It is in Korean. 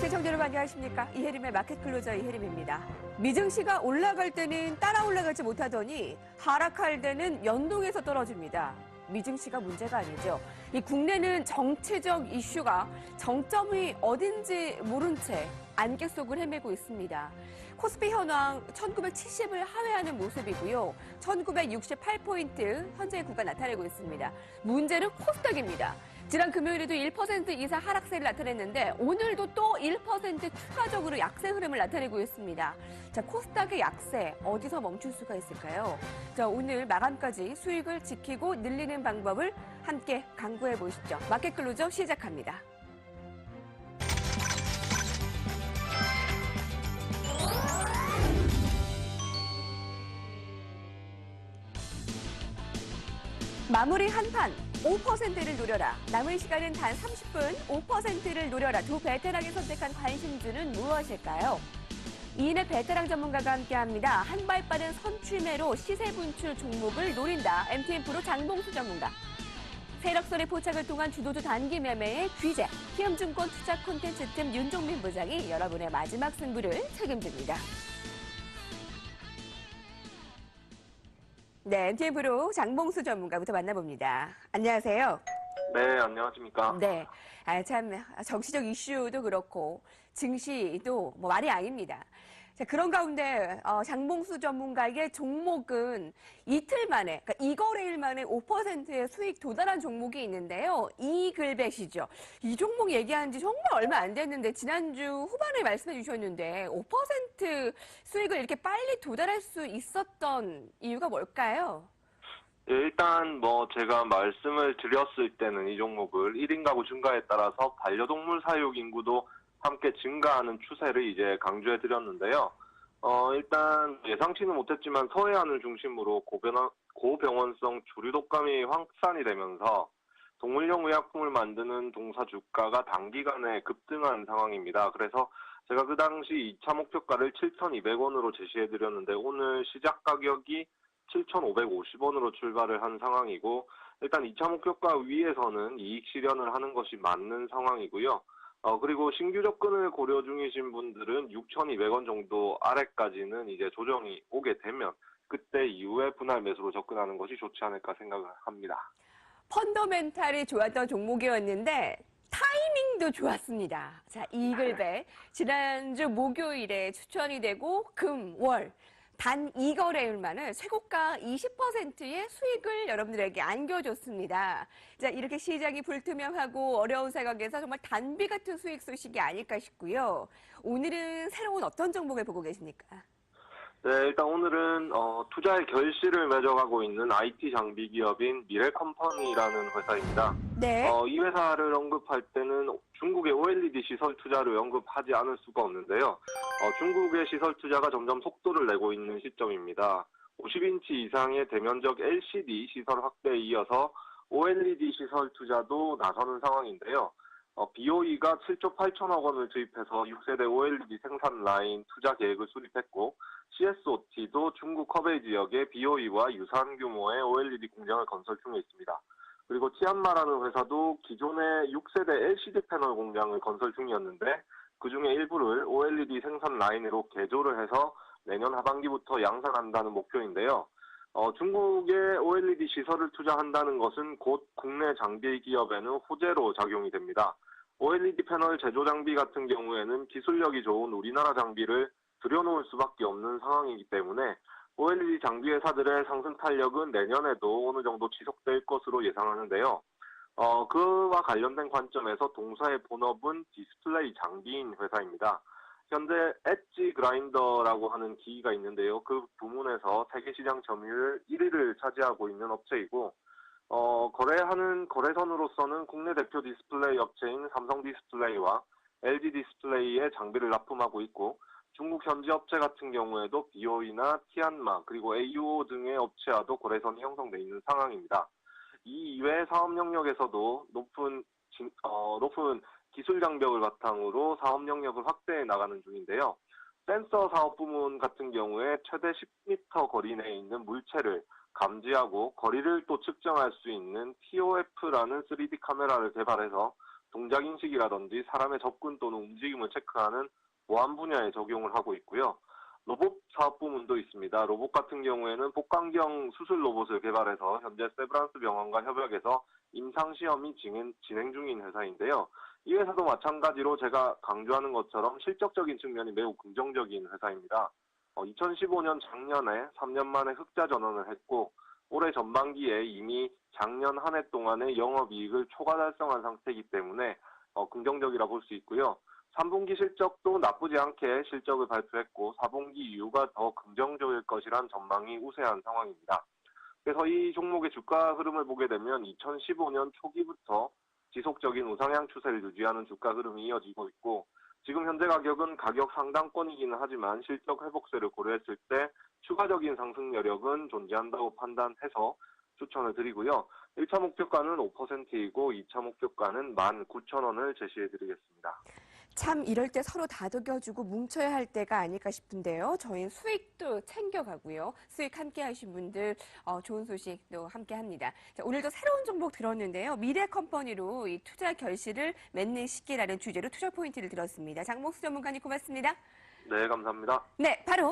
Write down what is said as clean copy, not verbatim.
시청자 여러분 안녕하십니까? 이혜림의 마켓클로저 이혜림입니다. 미증시가 올라갈 때는 따라 올라가지 못하더니 하락할 때는 연동해서 떨어집니다. 미증시가 문제가 아니죠. 이 국내는 정치적 이슈가 정점이 어딘지 모른 채 안개 속을 헤매고 있습니다. 코스피 현황 1970을 하회하는 모습이고요. 1968포인트 현재의 구간 나타내고 있습니다. 문제는 코스닥입니다. 지난 금요일에도 1% 이상 하락세를 나타냈는데 오늘도 또 1% 추가적으로 약세 흐름을 나타내고 있습니다. 자, 코스닥의 약세 어디서 멈출 수가 있을까요? 자, 오늘 마감까지 수익을 지키고 늘리는 방법을 함께 강구해 보시죠. 마켓클로저 시작합니다. 마무리 한판 5%를 노려라. 남은 시간은 단 30분 5%를 노려라. 두 베테랑이 선택한 관심주는 무엇일까요? 이인의 베테랑 전문가가 함께합니다. 한 발 빠른 선취매로 시세 분출 종목을 노린다. MTM프로 장봉수 전문가. 세력선의 포착을 통한 주도주 단기 매매의 귀재. 키움증권 투자 콘텐츠팀 윤종민 부장이 여러분의 마지막 승부를 책임집니다. 네, MTM프로 장봉수 전문가부터 만나봅니다. 안녕하세요. 네, 안녕하십니까. 네, 참 정치적 이슈도 그렇고 증시도 뭐 말이 아닙니다. 자, 그런 가운데 장봉수 전문가의 종목은 이틀 만에, 그러니까 이거래일 만에 5%의 수익 도달한 종목이 있는데요. 이글벳이죠. 이 종목 얘기한 지 정말 얼마 안 됐는데 지난주 후반에 말씀해 주셨는데 5% 수익을 이렇게 빨리 도달할 수 있었던 이유가 뭘까요? 예, 일단 제가 말씀을 드렸을 때는 이 종목을 1인 가구 증가에 따라서 반려동물 사육 인구도 함께 증가하는 추세를 이제 강조해 드렸는데요. 일단 예상치는 못했지만 서해안을 중심으로 고병원성 주류 독감이 확산이 되면서 동물용 의약품을 만드는 동사 주가가 단기간에 급등한 상황입니다. 그래서 제가 그 당시 2차 목표가를 7,200원으로 제시해 드렸는데 오늘 시작 가격이 7,550원으로 출발을 한 상황이고, 일단 2차 목표가 위에서는 이익 실현을 하는 것이 맞는 상황이고요. 그리고 신규 접근을 고려 중이신 분들은 6,200원 정도 아래까지는 이제 조정이 오게 되면 그때 이후에 분할 매수로 접근하는 것이 좋지 않을까 생각을 합니다. 펀더멘탈이 좋았던 종목이었는데 타이밍도 좋았습니다. 자, 이글벳 지난주 목요일에 추천이 되고 금, 월 단 2거래일 만에 최고가 20%의 수익을 여러분들에게 안겨줬습니다. 자, 이렇게 시장이 불투명하고 어려운 상황에서 정말 단비 같은 수익 소식이 아닐까 싶고요. 오늘은 새로운 어떤 종목을 보고 계십니까? 네, 일단 오늘은 투자의 결실을 맺어가고 있는 IT 장비 기업인 미래컴퍼니라는 회사입니다. 네. 이 회사를 언급할 때는 중국의 OLED 시설 투자를 언급하지 않을 수가 없는데요. 중국의 시설 투자가 점점 속도를 내고 있는 시점입니다. 50인치 이상의 대면적 LCD 시설 확대에 이어서 OLED 시설 투자도 나서는 상황인데요. BOE가 7조 8천억 원을 투입해서 6세대 OLED 생산 라인 투자 계획을 수립했고, CSOT도 중국 허베이 지역에 BOE와 유사한 규모의 OLED 공장을 건설 중에 있습니다. 그리고 티안마라는 회사도 기존의 6세대 LCD 패널 공장을 건설 중이었는데 그 중에 일부를 OLED 생산 라인으로 개조를 해서 내년 하반기부터 양산한다는 목표인데요. 중국의 OLED 시설을 투자한다는 것은 곧 국내 장비 기업에는 호재로 작용이 됩니다. OLED 패널 제조 장비 같은 경우에는 기술력이 좋은 우리나라 장비를 들여놓을 수밖에 없는 상황이기 때문에 OLED 장비 회사들의 상승 탄력은 내년에도 어느 정도 지속될 것으로 예상하는데요. 그와 관련된 관점에서 동사의 본업은 디스플레이 장비인 회사입니다. 현재 엣지 그라인더라고 하는 기기가 있는데요. 그 부문에서 세계시장 점유율 1위를 차지하고 있는 업체이고, 거래하는 거래선으로서는 국내 대표 디스플레이 업체인 삼성 디스플레이와 LG 디스플레이의 장비를 납품하고 있고, 중국 현지 업체 같은 경우에도 BOE나 티안마 그리고 AUO 등의 업체와도 거래선이 형성돼 있는 상황입니다. 이 이외의 사업 영역에서도 높은 기술 장벽을 바탕으로 사업 영역을 확대해 나가는 중인데요. 센서 사업 부문 같은 경우에 최대 10m 거리 내에 있는 물체를 감지하고 거리를 또 측정할 수 있는 TOF라는 3D 카메라를 개발해서 동작 인식이라든지 사람의 접근 또는 움직임을 체크하는 보안 분야에 적용을 하고 있고요. 로봇 사업 부문도 있습니다. 로봇 같은 경우에는 복강경 수술 로봇을 개발해서 현재 세브란스 병원과 협약해서 임상 시험이 진행 중인 회사인데요. 이 회사도 마찬가지로 제가 강조하는 것처럼 실적적인 측면이 매우 긍정적인 회사입니다. 2015년 작년에 3년 만에 흑자 전환을 했고 올해 전반기에 이미 작년 한 해 동안의 영업이익을 초과 달성한 상태이기 때문에 긍정적이라 볼 수 있고요. 3분기 실적도 나쁘지 않게 실적을 발표했고 4분기 이후가 더 긍정적일 것이란 전망이 우세한 상황입니다. 그래서 이 종목의 주가 흐름을 보게 되면 2015년 초기부터 지속적인 우상향 추세를 유지하는 주가 흐름이 이어지고 있고 지금 현재 가격은 가격 상단권이기는 하지만 실적 회복세를 고려했을 때 추가적인 상승 여력은 존재한다고 판단해서 추천을 드리고요. 1차 목표가는 5%이고 2차 목표가는 19,000원을 제시해드리겠습니다. 참 이럴 때 서로 다독여주고 뭉쳐야 할 때가 아닐까 싶은데요. 저희는 수익도 챙겨가고요. 수익 함께 하신 분들 좋은 소식도 함께 합니다. 자, 오늘도 새로운 종목 들었는데요. 미래컴퍼니로 이 투자 결실을 맺는 시기라는 주제로 투자 포인트를 들었습니다. 장목수 전문가님 고맙습니다. 네, 감사합니다. 네, 바로